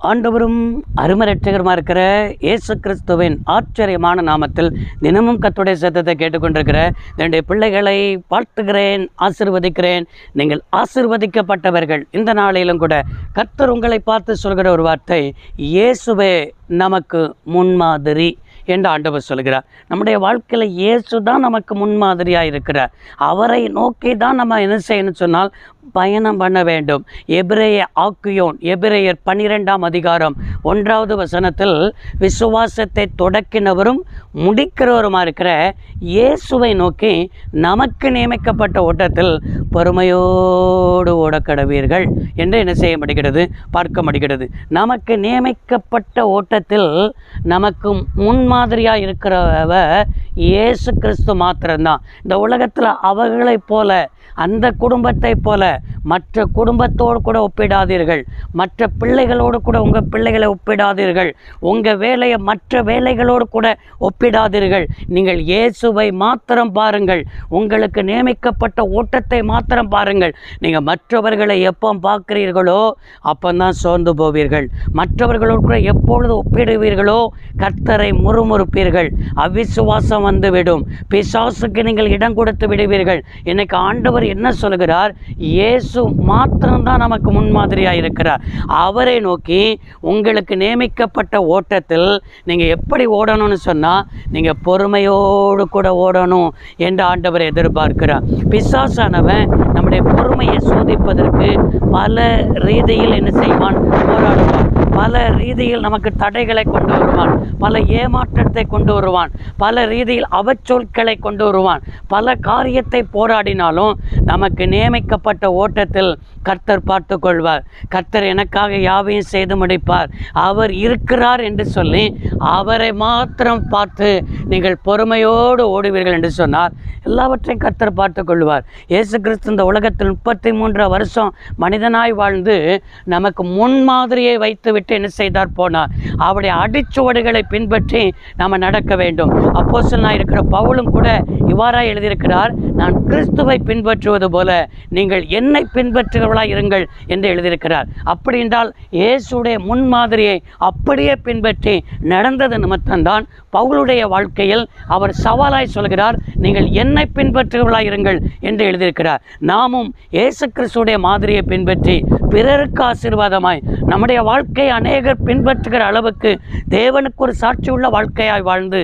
ஆண்டவரும் அருமரட்சகருமா இருக்கிற இயேசு கிறிஸ்துவின் ஆச்சரியமான நாமத்தில் தினமும் கர்த்தருடைய சத்தத்தை கேட்டுக்கொண்டிருக்கிற என்னுடைய பிள்ளைகளை வாழ்த்துகிறேன், ஆசீர்வதிக்கிறேன். நீங்கள் ஆசீர்வதிக்கப்பட்டவர்கள். இந்த நாளிலும் கூட கர்த்தர் உங்களை பார்த்து சொல்கிற ஒரு வார்த்தை, இயேசுவே நமக்கு முன்மாதிரி என்று ஆண்டவர் சொல்கிறார். நம்முடைய வாழ்க்கையில் இயேசு தான் நமக்கு முன்மாதிரியாக இருக்கிறார். அவரை நோக்கி தான் நம்ம என்ன செய்யணும்னு சொன்னால் பயணம் பண்ண வேண்டும். எபிரேய ஆக்கியோன், எபிரேயர் 12ஆம் அதிகாரம் 1வது வசனத்தில் விசுவாசத்தை தொடக்கினவரும் முடிக்கிறவருமா இருக்கிற இயேசுவை நோக்கி நமக்கு நியமிக்கப்பட்ட ஓட்டத்தில் பொறுமையோடு ஓடக்கடவீர்கள் என்று என்ன செய்ய முடிகிறது, பார்க்க முடிகிறது. நமக்கு நியமிக்கப்பட்ட ஓட்டத்தில் நமக்கு முன்மாதிரியாக இருக்கிறவர் இயேசு கிறிஸ்து மாத்திரம்தான். இந்த உலகத்தில் அவர்களைப் போல, அந்த குடும்பத்தை போல மற்ற குடும்பத்தோடு கூட ஒப்பிடாதீர்கள். மற்ற பிள்ளைகளோடு கூட உங்கள் பிள்ளைகளை ஒப்பிடாதீர்கள். உங்கள் வேலையை மற்ற வேலைகளோடு கூட ஒப்பிடாதீர்கள். நீங்கள் இயேசுவை மாத்திரம் பாருங்கள். உங்களுக்கு நியமிக்கப்பட்ட ஓட்டத்தை மாத்திரம் பாருங்கள். நீங்கள் மற்றவர்களை எப்போ பார்க்கிறீர்களோ அப்போதான் சோர்ந்து போவீர்கள். மற்றவர்களோடு கூட எப்பொழுது ஒப்பிடுவீர்களோ கர்த்தரை முறுமுறுப்பீர்கள். அவிசுவாசம் வந்துவிடும். பிசாசுக்கு நீங்கள் இடம் கொடுத்து விடுவீர்கள். இன்னைக்கு ஆண்டவர் என்ன சொல்கிறார்? இயேசு மாத்திரம்தான் நமக்கு முன்மாதிரியாக இருக்கிறார். அவரை நோக்கி உங்களுக்கு நியமிக்கப்பட்ட ஓட்டத்தில் நீங்கள் எப்படி ஓடணும்னு சொன்னால் நீங்கள் பொறுமையோடு கூட ஓடணும் என்று ஆண்டவர் எதிர்பார்க்கிறார். பிசாசானவன் நம்முடைய பொறுமையை சோதிப்பதற்கு பல ரீதியில் என்ன செய்வான்? போராடுவான். பல ரீதியில் நமக்கு தடைகளை கொண்டு வருவான். பல ஏமாற்றத்தை கொண்டு வருவான். பல ரீதியில் அவச்சொற்களை கொண்டு வருவான். பல காரியத்தை போராடினாலும் நமக்கு நியமிக்கப்பட்ட ஓட்டத்தில் கர்த்தர் பார்த்து கொள்வார். கர்த்தர் எனக்காக யாவையும் செய்து முடிப்பார், அவர் இருக்கிறார் என்று சொல்லி அவரை மாத்திரம் பார்த்து நீங்கள் பொறுமையோடு ஓடுவீர்கள் என்று சொன்னார். எல்லாவற்றையும் கர்த்தர் பார்த்து கொள்வார். இயேசு கிறிஸ்து இந்த உலகத்தில் 33 வருஷம் மனிதனாய் வாழ்ந்து நமக்கு முன்மாதிரியை வைத்துவிட்டு என்ன செய்தார்? போனார். அவருடைய அடிச்சுவடுகளை பின்பற்றி நாம் நடக்க வேண்டும். அப்போஸ்தலனாய் இருக்கிற பவுலும் கூட இவ்வாறாக எழுதியிருக்கிறார், நான் கிறிஸ்துவை பின்பற்றுவது போல நீங்கள் என்னை பின்பற்றுகிறவர்களாக இருங்கள் என்று எழுதியிருக்கிறார். அப்படி என்றால் இயேசுடைய முன்மாதிரியை அப்படியே பின்பற்றி நடந்தது நிமித்தம்தான் பவுலுடைய வாழ்க்கையில் அவர் சவாலாய் சொல்கிறார், நீங்கள் என்னை பின்பற்றுகிறவர்களாக இருங்கள் என்று எழுதியிருக்கிறார். நாமும் இயேசு கிறிஸ்துடைய மாதிரியை பின்பற்றி பிறருக்கு ஆசீர்வாதமாய் நம்முடைய வாழ்க்கையை அநேகர் பின்பற்றுகிற அளவுக்கு தேவனுக்கு ஒரு சாட்சியுள்ள வாழ்க்கையாய் வாழ்ந்து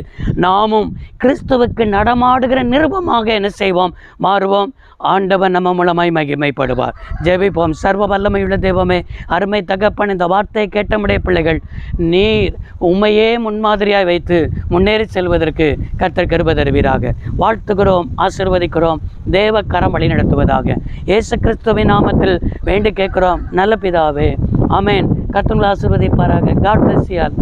நாமும் கிறிஸ்துவுக்கு நடமாடுகிற நிருபமாக என்ன செய்வோம்? மாறுவோம். ஆண்டவன் நம்ம மூலமாய் மகிமைப்படுவார். ஜெபிப்போம். சர்வ வல்லமையுள்ள தெய்வமே, அருமை தகப்பன், இந்த வார்த்தையை கேட்ட நம்முடைய பிள்ளைகள் நீர் உம்மையே முன்மாதிரியாய் வைத்து முன்னேறி செல்வதற்கு கர்த்தர் கிருபை தருவீராக. வாழ்த்துகிறோம், ஆசீர்வதிக்கிறோம். தேவ கரம் வழி நடத்துவதாக இயேசு கிறிஸ்துவின் நாமத்தில் வேண்டி கேட்கிறோம் நல்ல பிதாவே, ஆமென். கர்த்தர் ஆசீர்வதிப்பாராக. God bless you all.